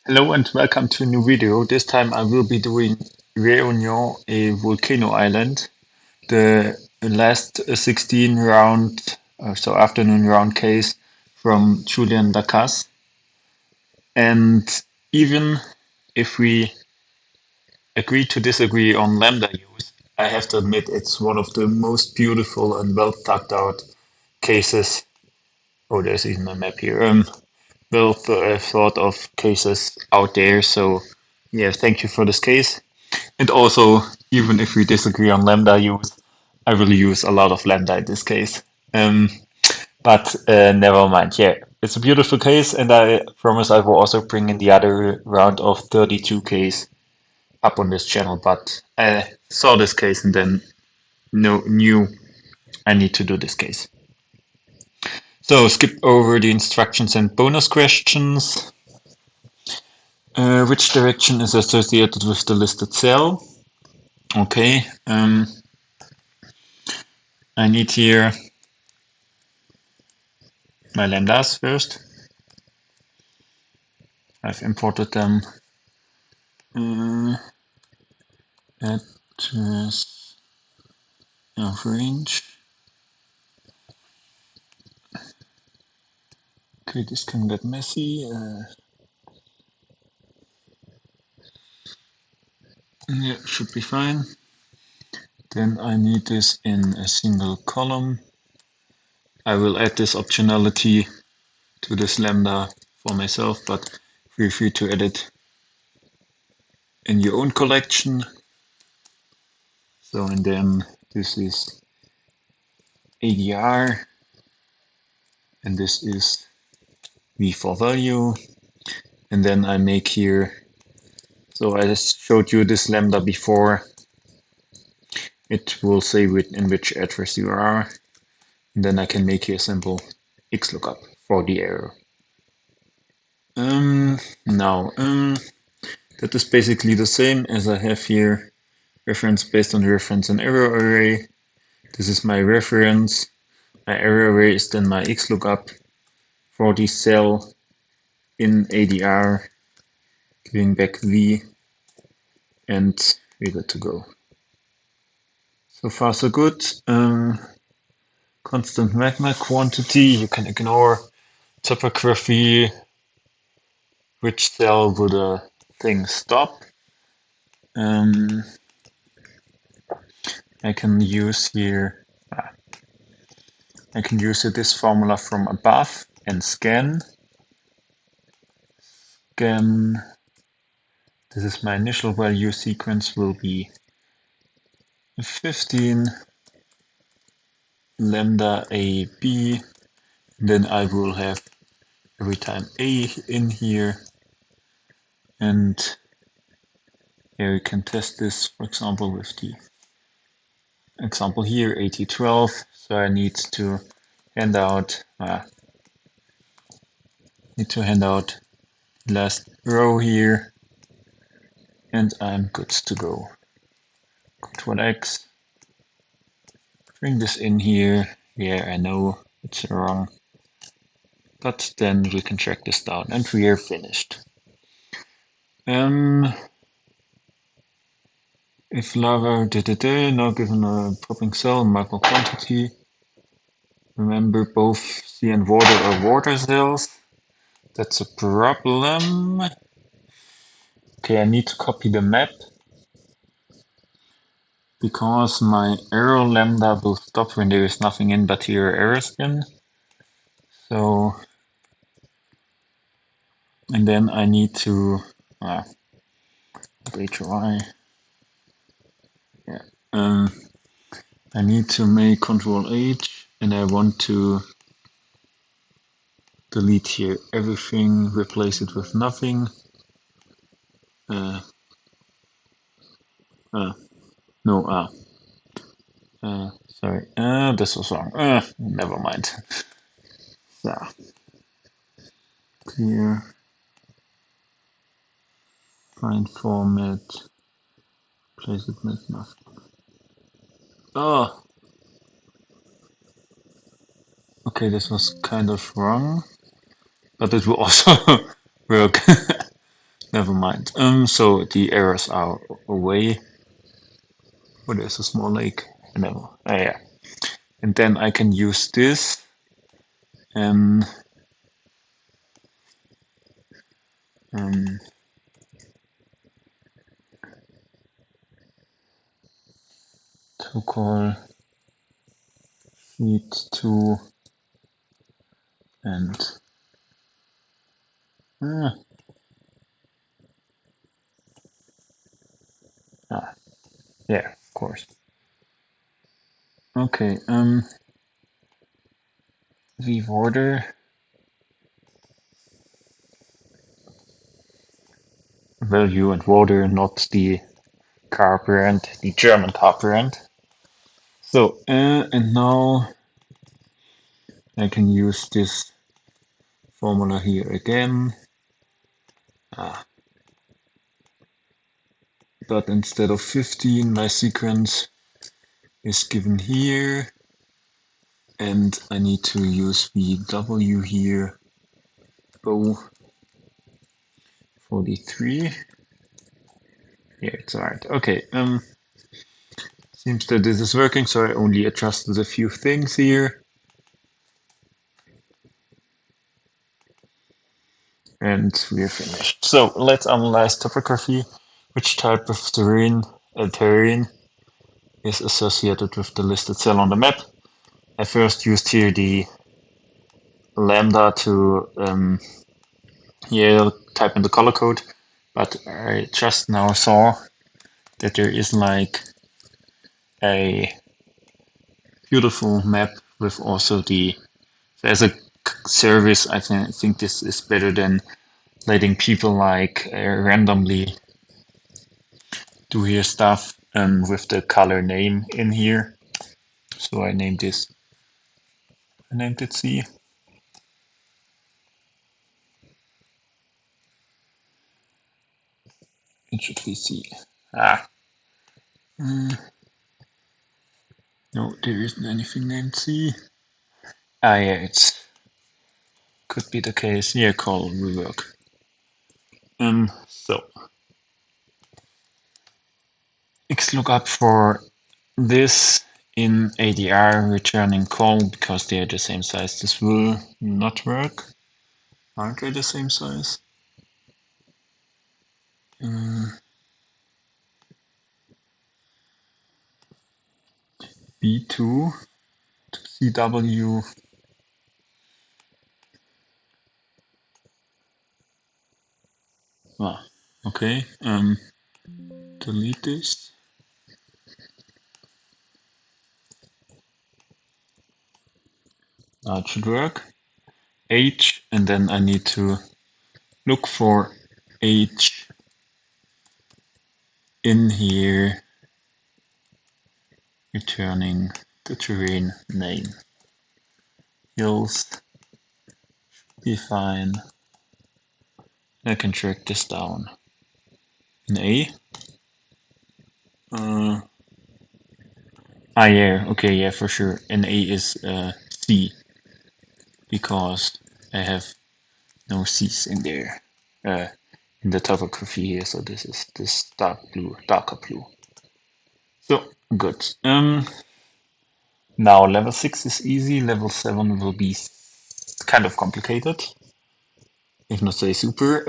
Hello and welcome to a new video. This time I will be doing Réunion, a volcano island, the last 16 round, so afternoon round case from Julian Lacasse. And even if we agree to disagree on lambda use, I have to admit it's one of the most beautiful and well thought out cases. Oh, there's even a map here. Thought of cases out there. So yeah, thank you for this case. And also, even if we disagree on lambda use, I will use a lot of lambda in this case. Um, but never mind. Yeah, it's a beautiful case, and I promise I will also bring in the other round of 32 case up on this channel. But I saw this case and then knew I need to do this case. So skip over the instructions and bonus questions. Which direction is associated with the listed cell? Okay. I need here my lambdas first. I've imported them. Address of range. Okay, this can get messy. Yeah, should be fine. Then I need this in a single column. I will add this optionality to this lambda for myself, but feel free to edit in your own collection. So, and then this is ADR, and this is V for value. And then I make here, so I just showed you this lambda before. It will say in which address you are. And then I can make here a simple XLOOKUP for the error. Now, that is basically the same as I have here, reference based on reference and error array. This is my reference. My error array is then my XLOOKUP for the cell in ADR, giving back V, and we're good to go. So far so good. Constant magma quantity, you can ignore topography, which cell would a thing stop. I can use here, I can use this formula from above and scan. Scan, this is my initial value sequence will be 15 lambda a b. Then I will have every time a in here, and here we can test this, for example, with the example here, 8012. So I need to hand out last row here, and I'm good to go. Control X, bring this in here. Yeah, I know it's wrong, but then we can track this down, and we are finished. If lava now given a popping cell micro quantity, remember both sea and water are water cells. That's a problem. Okay, I need to copy the map because my error lambda will stop when there is nothing in but here error skin. So, and then I need to HY. Yeah. I need to make Control H, and I want to delete here everything, replace it with nothing. No, sorry, this was wrong. Never mind. So, clear, find format, place it with nothing. Oh, okay, this was kind of wrong, but it will also work. Never mind. So the errors are away. Oh, there's a small lake. Never. Ah, yeah. And then I can use this and um, to call feed to and ah, yeah, of course. Okay. The order value and water, not the car brand, the German car brand. So and now I can use this formula here again. But instead of 15, my sequence is given here, and I need to use VW here. Oh, 43. Yeah, it's alright. Okay, seems that this is working, so I only adjusted a few things here. And we're finished. So let's analyze topography. Which type of terrain is associated with the listed cell on the map? I first used here the lambda to type in the color code, but I just now saw that there is like a beautiful map with also there's a service. I think this is better than letting people like randomly do here stuff with the color name in here. So I named it C. It should be C. Ah, no, there isn't anything named C. Ah, yeah, it's could be the case. Yeah, call will work. So XLOOKUP for this in ADR returning call because they are the same size. This will not work. Aren't they the same size? B2 to CW. Ah, okay. Delete this. It should work. H, and then I need to look for H in here, returning the terrain name. Hills, be fine. I can track this down. In A. Yeah, okay, yeah, for sure. And A is C because I have no C's in there. In the topography here, so this is this darker blue. So good. Now level 6 is easy, level 7 will be kind of complicated, if not say super.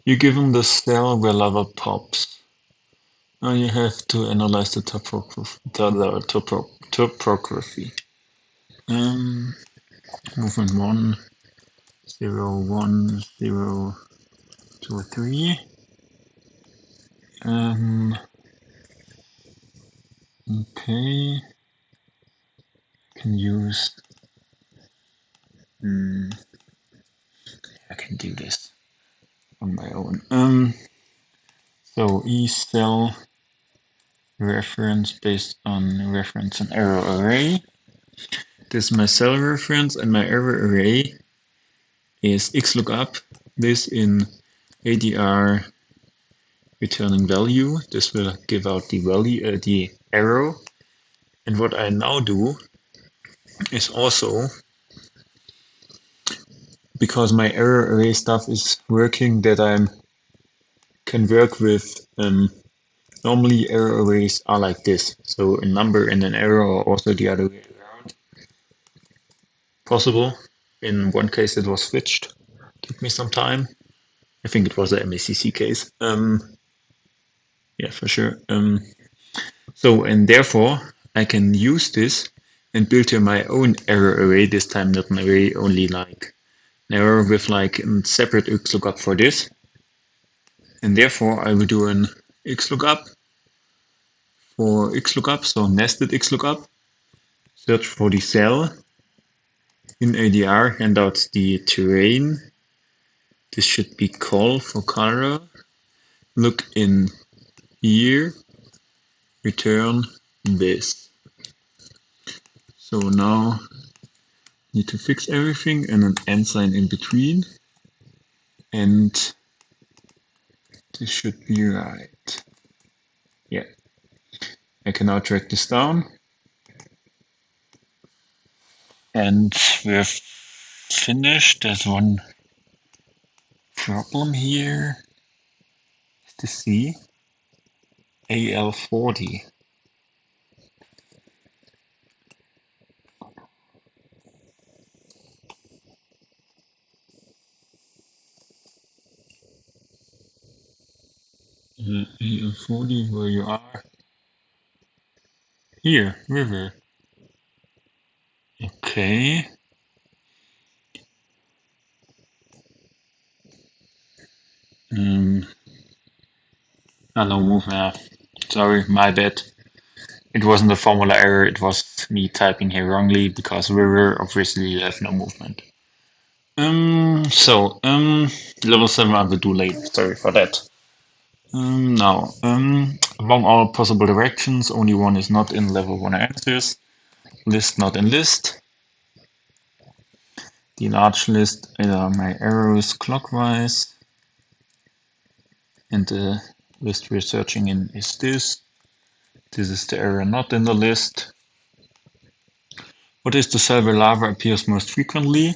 You're given the cell where lava pops. Now you have to analyze the topography. Movement 1, 0, 1, 0, 2, 3. Okay. Can use. I can do this on my own. So E cell reference based on reference and error array. This is my cell reference, and my error array is XLOOKUP. This in ADR returning value. This will give out the value, the arrow. And what I now do is also because my error array stuff is working, that I can work with. Normally error arrays are like this, so a number and an error, or also the other way around. Possible. In one case it was switched. Took me some time. I think it was a MACC case. Yeah, for sure. So, and therefore I can use this and build here my own error array, this time not an array, only like an error with like a separate XLOOKUP for this. And therefore I will do an XLOOKUP for XLOOKUP, so nested XLOOKUP, search for the cell in ADR, hand out the terrain. This should be call for color. Look in here, return this. So now need to fix everything and an and sign in between. And this should be right. Yeah. I can now drag this down. And we're finished. There's one problem here. Is this C? AL40. AL40, where you are? Here, river. Okay. No movement. Sorry, my bad. It wasn't a formula error, it was me typing here wrongly, because river obviously you have no movement. Level 7 I will do later, sorry for that. Now, among all possible directions, only one is not in level 1 answers. List not in list. The large list are my arrows clockwise. And the list we're searching in is this. This is the error not in the list. What is the cell where lava appears most frequently?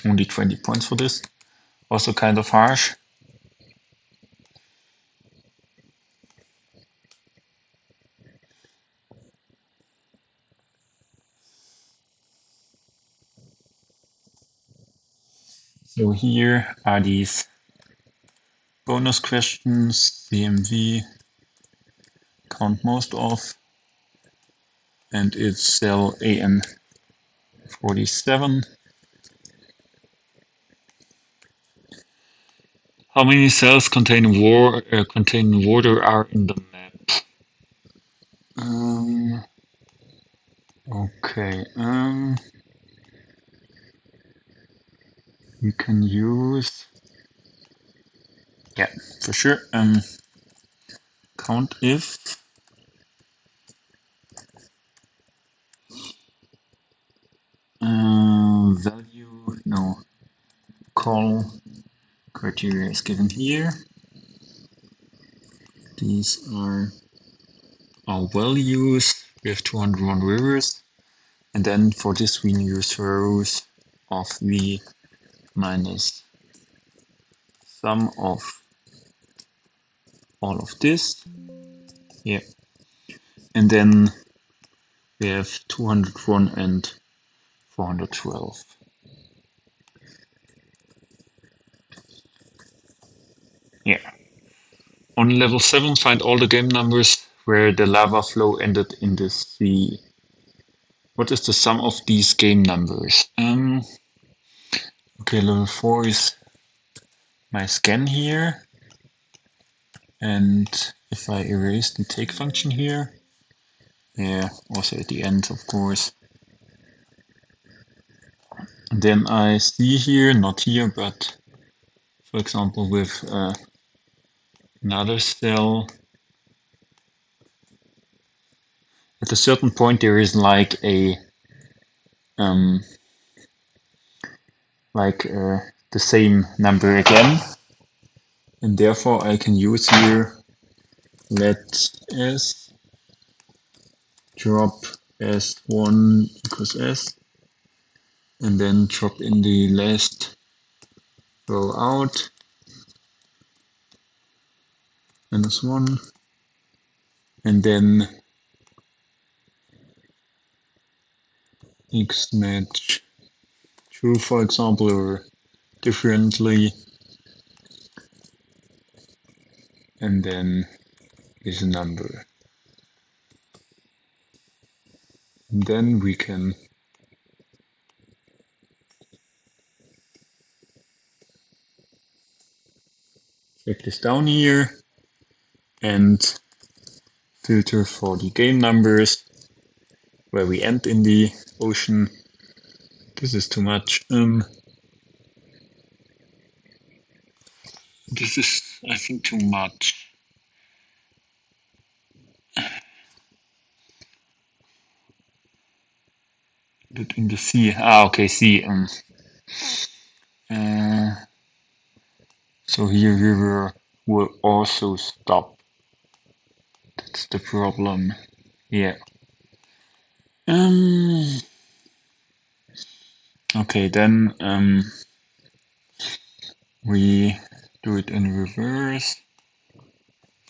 Only 20 points for this. Also kind of harsh. So here are these bonus questions, CMV, count most of, and it's cell AN47. How many cells containing water are in the map? Okay. You can use, yeah, for sure. Count if value, no, call criteria is given here. These are our values. We have 201 rivers, and then for this we use rows of v minus sum of all of this. Yeah, and then we have 201 and 412. Yeah. On level 7, find all the game numbers where the lava flow ended in the sea. What is the sum of these game numbers? Okay, level 4 is my scan here. And if I erase the take function here, yeah, also at the end, of course. And then I see here, not here, but for example with another cell, at a certain point there is like a the same number again, and therefore I can use here let s drop s1 equals s, and then drop in the last roll out, -1, and then x match true, for example, or differently, and then is a number. And then we can check this down here and filter for the game numbers where we end in the ocean. This is too much. This is, I think, too much. But in the sea. Okay, sea. So here river will also stop. That's the problem. Yeah. Okay, then we do it in reverse.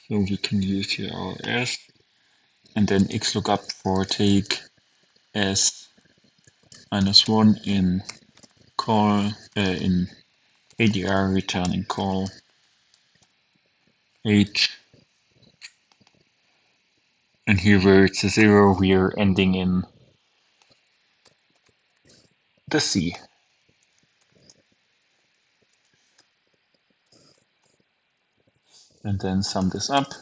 So we can use here our S, and then xlookup for take S -1 in call in ADR returning call H, and here where it's a 0 we are ending in the C. And then sum this up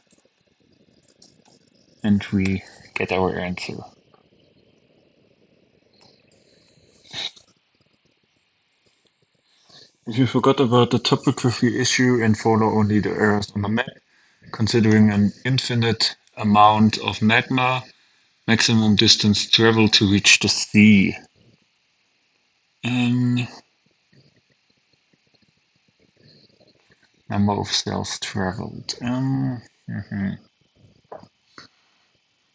and we get our answer. If you forgot about the topography issue and follow only the errors on the map, considering an infinite amount of magma, maximum distance traveled to reach the sea. Number of cells traveled.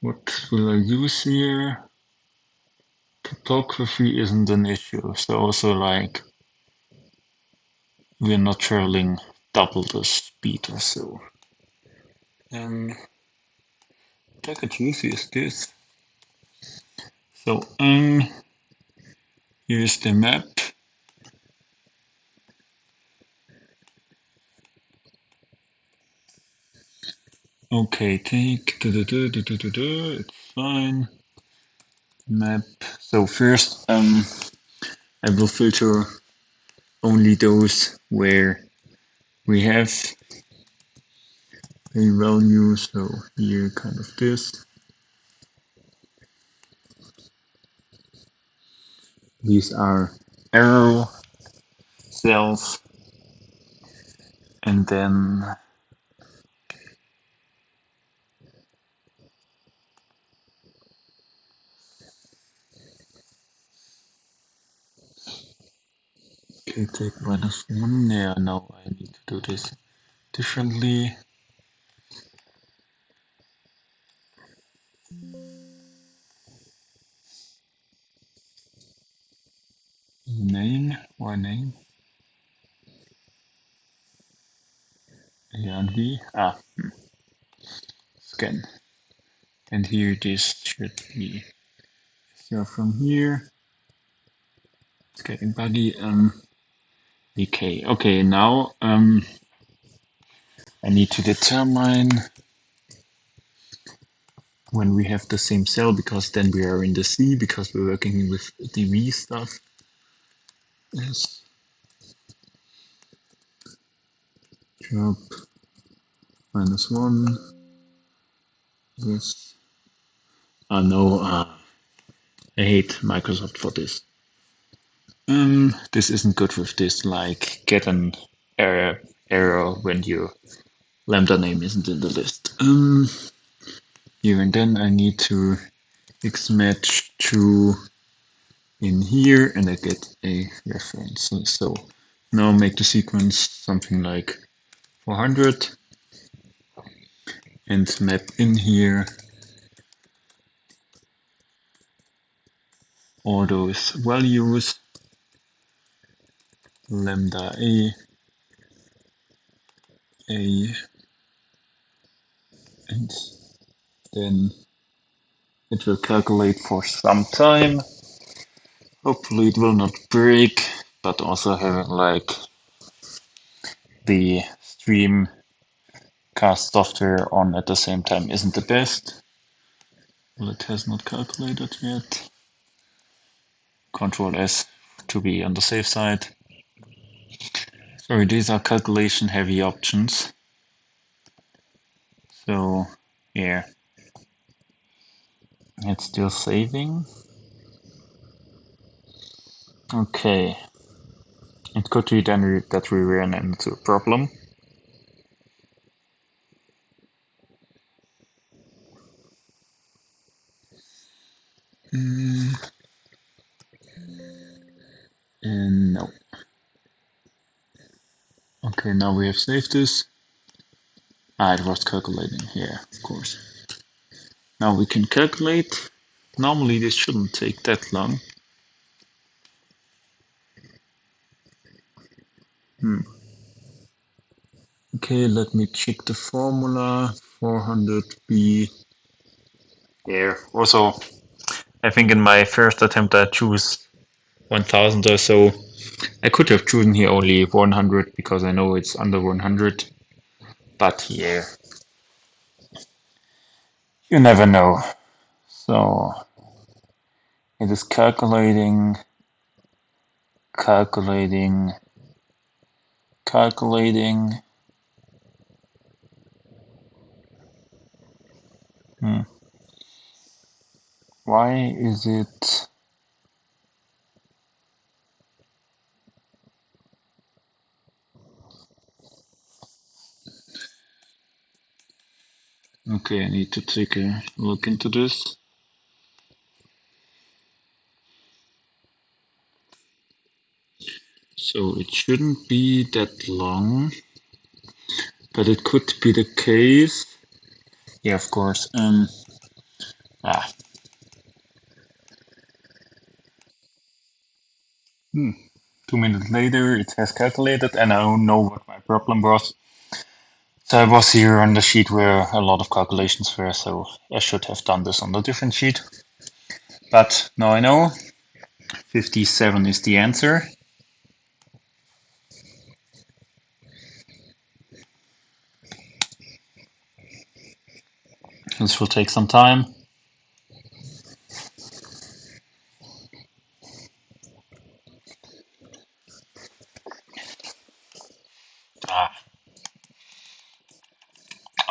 What will I use here? Topography isn't an issue, so also like we're not traveling double the speed or so. What I could use is this. So here's the map. Okay, take it's fine. Map. So first I will filter only those where we have a value, so here kind of this. These are arrow cells, and then okay, take -1. Yeah, no, I need to do this differently. Name, why name? Yeah, and V. Scan. And here this should be. So from here, it's getting buggy. Decay. Okay, now I need to determine when we have the same cell, because then we are in the C, because we're working with the V stuff. Yes. Drop -1. Yes. No, I hate Microsoft for this. This isn't good with this, like get an error when your lambda name isn't in the list. Here and then I need to xmatch true in here and I get a reference. So now make the sequence something like 400 and map in here all those values, lambda a, A, and then it will calculate for some time. Hopefully it will not break, but also having like the stream cast software on at the same time isn't the best. Well, it has not calculated yet. Control S to be on the safe side. Sorry, these are calculation heavy options. So yeah, it's still saving. Okay, it could be then that we ran into a problem. And no. Okay, now we have saved this. It was calculating here, of course. Now we can calculate. Normally this shouldn't take that long. Okay, let me check the formula. 400b. Here. Also, I think in my first attempt I choose 1000 or so. I could have chosen here only 100 because I know it's under 100. But yeah, you never know. So it is calculating, calculating, calculating. Why is it? Okay, I need to take a look into this. So it shouldn't be that long, but it could be the case. Yeah, of course. Ah. 2 minutes later, it has calculated, and I don't know what my problem was. So I was here on the sheet where a lot of calculations were, so I should have done this on a different sheet. But now I know. 57 is the answer. This will take some time.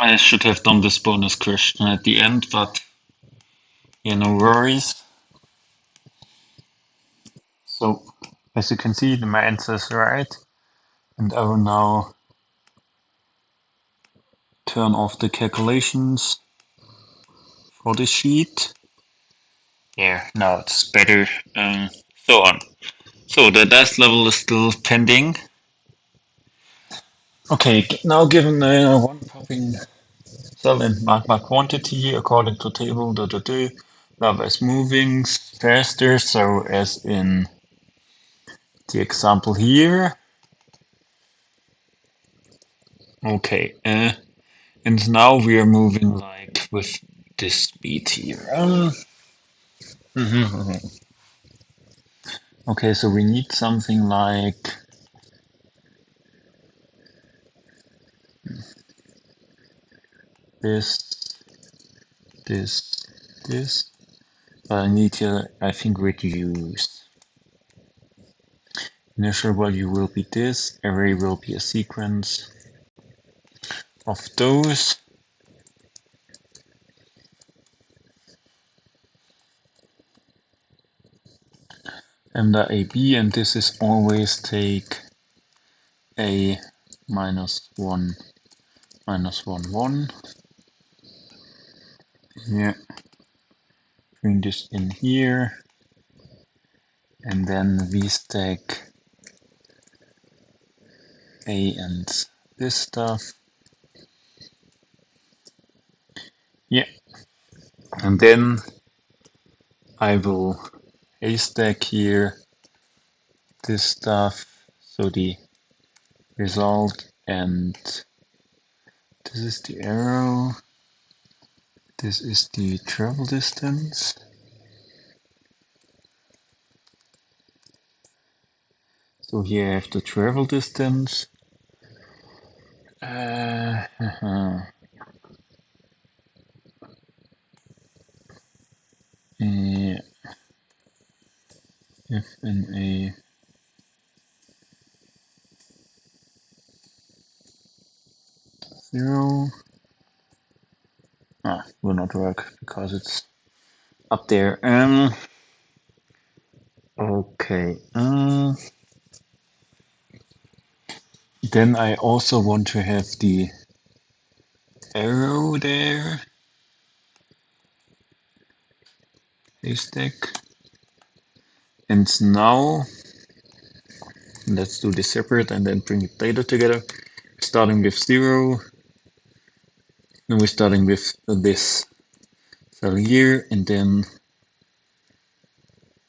I should have done this bonus question at the end, but yeah, no worries. So, as you can see, my answer is right, and I will now turn off the calculations for this sheet. Yeah, now it's better, so on. So the dice level is still pending. Okay, now given one popping cell and magma quantity according to table, lava is moving faster, so as in the example here. Okay, and now we are moving like with this speed here. Okay, so we need something like this, this, this. But I need to, I think, reduce. Initial value will be this, array will be a sequence of those. And the AB, and this is always take a minus 1, minus 1, 1. Yeah, bring this in here, and then V stack A and this stuff. Yeah, and then I will A stack here this stuff, so the result and This is the arrow. This is the travel distance. So here I have the travel distance. Yeah, if in a 0. Will not work because it's up there. Okay. Then I also want to have the arrow there. Haystack. And now let's do this separate and then bring it later together. Starting with 0. Then we're starting with this cell here, and then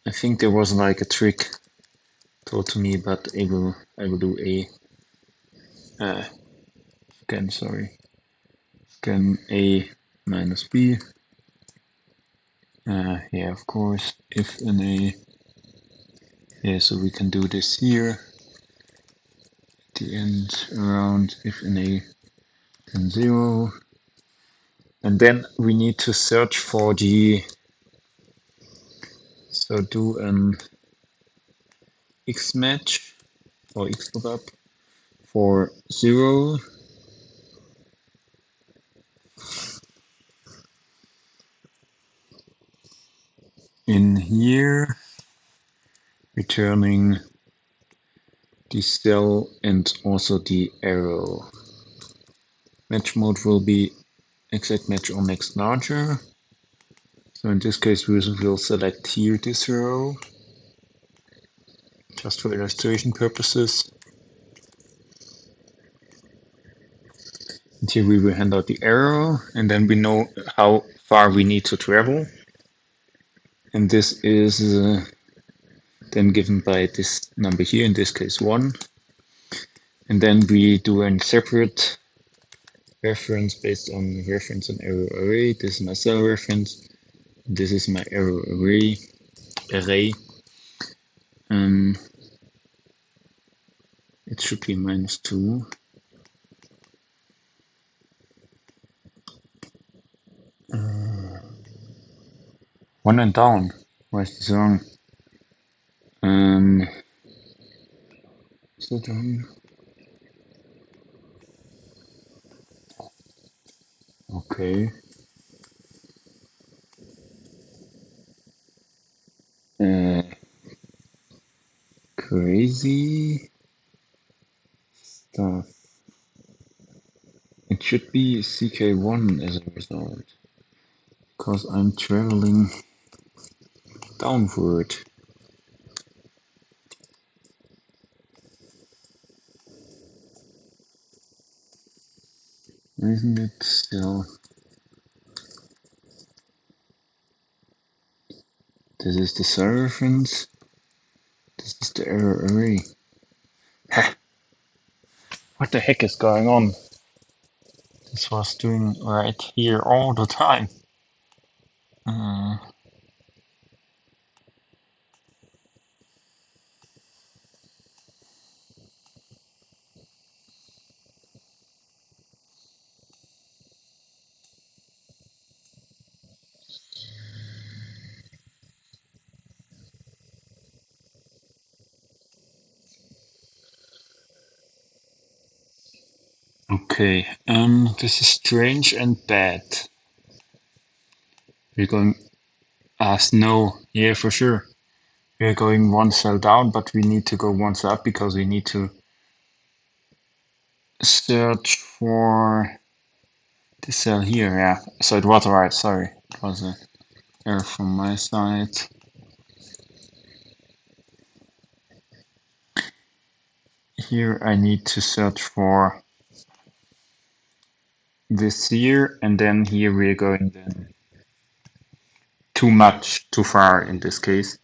I think there was like a trick told to me, but I will do a scan A minus B. Yeah, of course, if in a, yeah, so we can do this here, the end around if in a, then 0. And then we need to search for the, so do an X match or X lookup for 0. In here, returning the cell and also the arrow. Match mode will be exact match or next larger. So in this case we will select here this row, just for illustration purposes. And here we will hand out the arrow, and then we know how far we need to travel. And this is then given by this number here, in this case 1. And then we do a separate reference based on reference and arrow array. This is my cell reference. This is my arrow array. It should be -2. One and down. Why is this wrong? Is that wrong? Okay. Crazy stuff. It should be CK1 as a result, because I'm traveling downward. Isn't it still? This is the cell reference. This is the error array. Ha! What the heck is going on? This was doing right here all the time. Okay, this is strange and bad. We're going, no, yeah, for sure. We're going one cell down, but we need to go one cell up because we need to search for the cell here, yeah. So it was right, sorry. It was an error from my side. Here I need to search for this here, and then here we're going then too far in this case.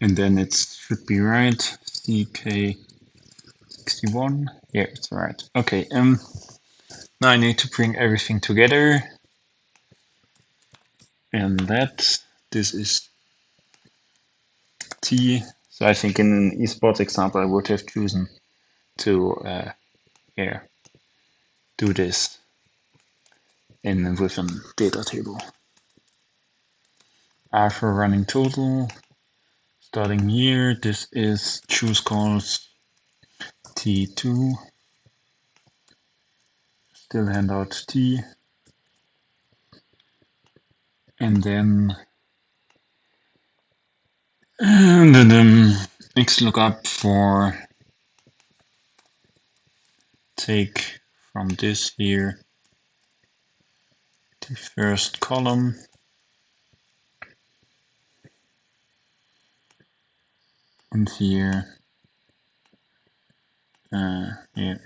and then it should be right. CK61. Yeah, it's right. Okay. Now I need to bring everything together, and this is T. So I think in an esports example, I would have chosen to yeah, do this in with a data table. R for running total. Starting here, this is choose calls T2. Still handout T. And then X lookup for take from this here the first column, and here yeah,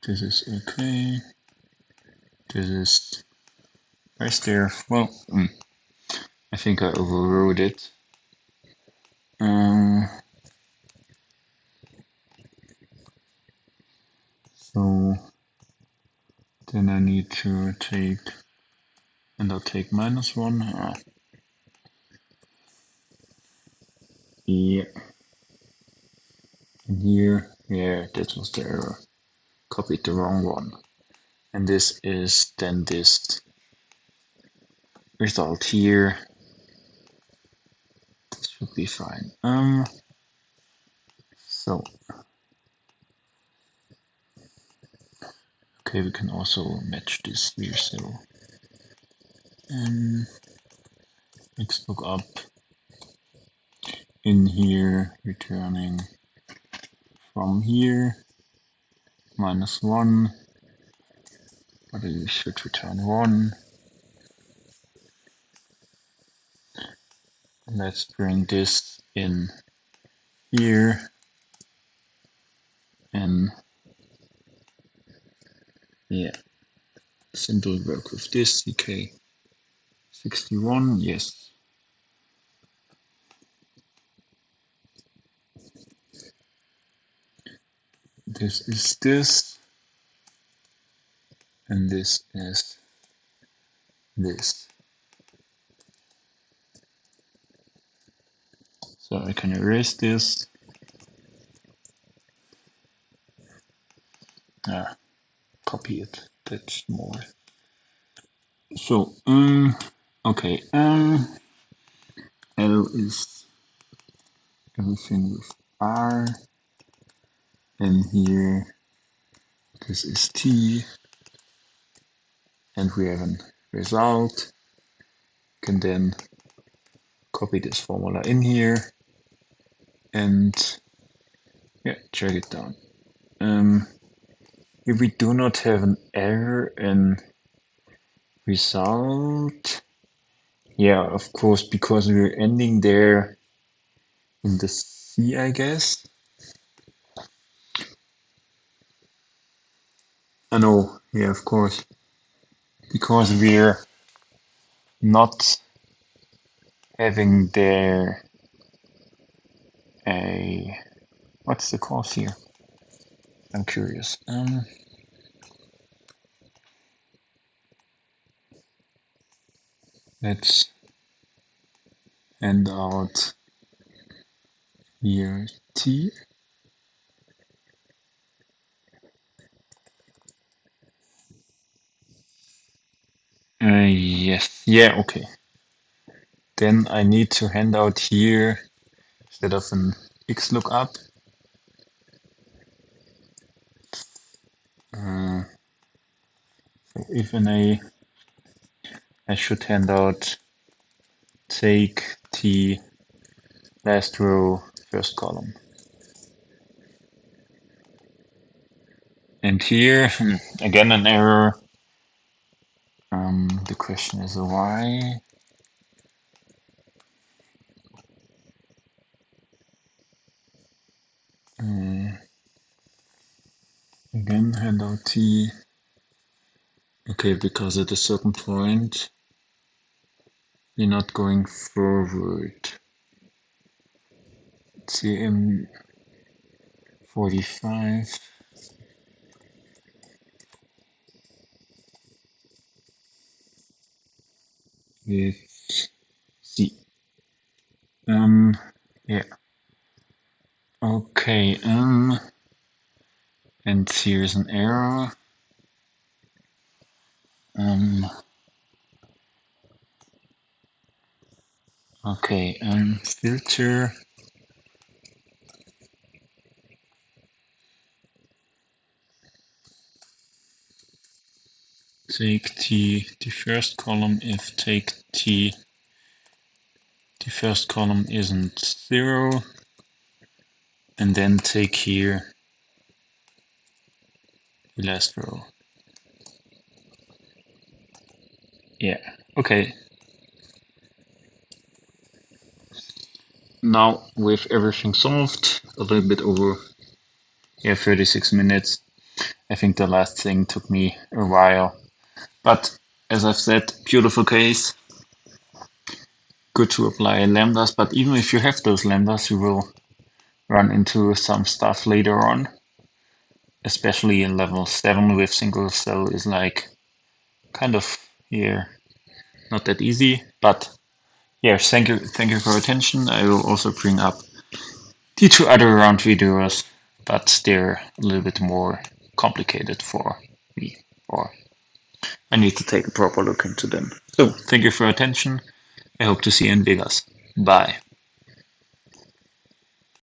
this is okay. This is right there. Well, I think I overrode it. So then I need to take, and I'll take -1. Yeah, and here, yeah, that was the error. Copied the wrong one. And this is then this result here. This should be fine. So okay, we can also match this here. So let's look up in here, returning from here -1, but it should return 1. Let's bring this in here, and yeah, simply work with this. CK61, yes. This is this, and this is this. So I can erase this. Copy it. That's more. So okay. L is everything with R, and here this is T, and we have a result. Can then copy this formula in here and yeah, drag it down. If we do not have an error in result, yeah, of course, because we're ending there in the C, I guess. I know, yeah, of course, because we're not having there a, what's the cause here? I'm curious. Let's hand out here T. Yes, yeah, okay. Then I need to hand out here, instead of an X lookup, so if an A, I should hand out take T last row first column. And here, again an error. The question is why. Again, hand out T. Okay, because at a certain point, you're not going forward. CM45 with C. Yeah. Okay. And here's an error. Okay. Filter. Take the first column if take the first column isn't 0, and then take here the last row. Yeah, okay. Now with everything solved, a little bit over 36 minutes. I think the last thing took me a while. But as I've said, beautiful case. Good to apply lambdas, but even if you have those lambdas, you will run into some stuff later on. Especially in level 7 with single cell is like kind of here not that easy. But yes, thank you for your attention. I will also bring up the 2 other round videos, but they're a little bit more complicated for me, or I need to take a proper look into them. So thank you for your attention. I hope to see you in Vegas. Bye.